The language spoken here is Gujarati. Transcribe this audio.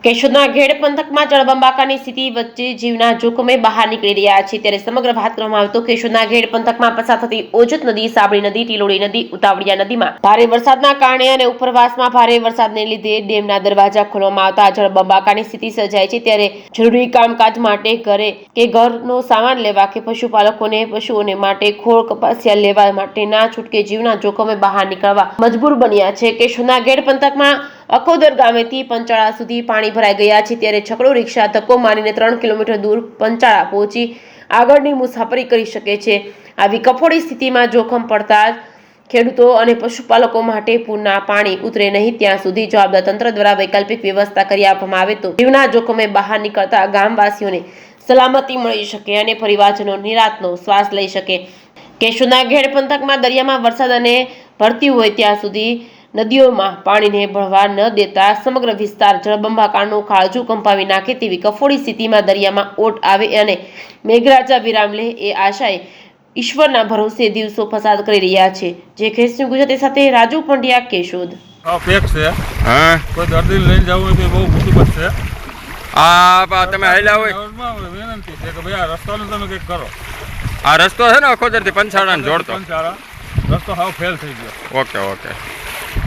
કેશોદના ઘેડ પંથકમાં જળબંબાકારની સ્થિતિ વચ્ચે જીવના જોખમે બહાર નીકળી રહ્યા છે ત્યારે સમગ્ર વાત કરવામાં આવે તો કેશોદના ઘેડ પંથકમાં પસાર થતી ઓજત નદી, સાબરી નદી, ટીલોડી નદી, ઉતાવળિયા નદીમાં ભારે વરસાદના કારણે અને ઉપરવાસમાં ભારે વરસાદને લીધે ડેમના દરવાજા ખોલવામાં આવતા જળબંબાકારની સ્થિતિ સર્જાય છે ત્યારે જરૂરી કામકાજ માટે ઘરે કે ઘરનો સામાન લેવા કે પશુઓને માટે ખોળ કપાસિયા લેવા માટે ના છૂટકે જીવના જોખમે બહાર નીકળવા મજબૂર બન્યા છે। કેશોદના ઘેડ પંથકમાં અખોદર ગામેથી પંચાળા સુધી પાણી ભરાઈ ગયા છે ત્યારે છકડો રિક્ષા ધક્કો મારીને 3 કિલોમીટર દૂર પંચાળા પહોંચી આગળની મુસાફરી કરી શકે છે। આવી કફોડી સ્થિતિમાં જોખમ પડતા ખેડૂતો અને પશુપાલકો માટે પૂરના પાણી ઉતરે નહીં ત્યાં સુધી જવાબદાર તંત્ર દ્વારા વૈકલ્પિક વ્યવસ્થા કરી આપવામાં આવે તો જીવના જોખમે બહાર નીકળતા ગામવાસીઓને સલામતી મળી શકે અને પરિવારજનો નિરાંતનો શ્વાસ લઈ શકે। કેશોદના ઘેડ પંથકમાં દરિયામાં વરસાદ અને ભરતી હોય ત્યાં સુધી નદીઓમાં પાણીને ભળવા ન દેતા સમગ્ર વિસ્તાર જળબંબાકારનું કાળજું કંપાવી નાખે તેવી કફોડી સ્થિતિમાં દરિયામાં ઓટ આવે અને મેઘરાજા વિરામ લે એ આશાએ ઈશ્વરના ભરોસે દિવસો પસાર કરી રહ્યા છે। જે ખેસની ગુજરાતી સાથે રાજુ પંડ્યા, કેશોદ। પેક છે હા, કોઈ દર્દી લઈને જવું હોય તો બહુ મુસીબત છે। તમે હાલ્યા હોય વિનંતી છે કે ભાઈ આ રસ્તાનું તમે કંઈક કરો। આ રસ્તો છે ને અખોદરથી પંચાળાને જોડતો રસ્તો હાવ ફેલ થઈ ગયો। Okay okay.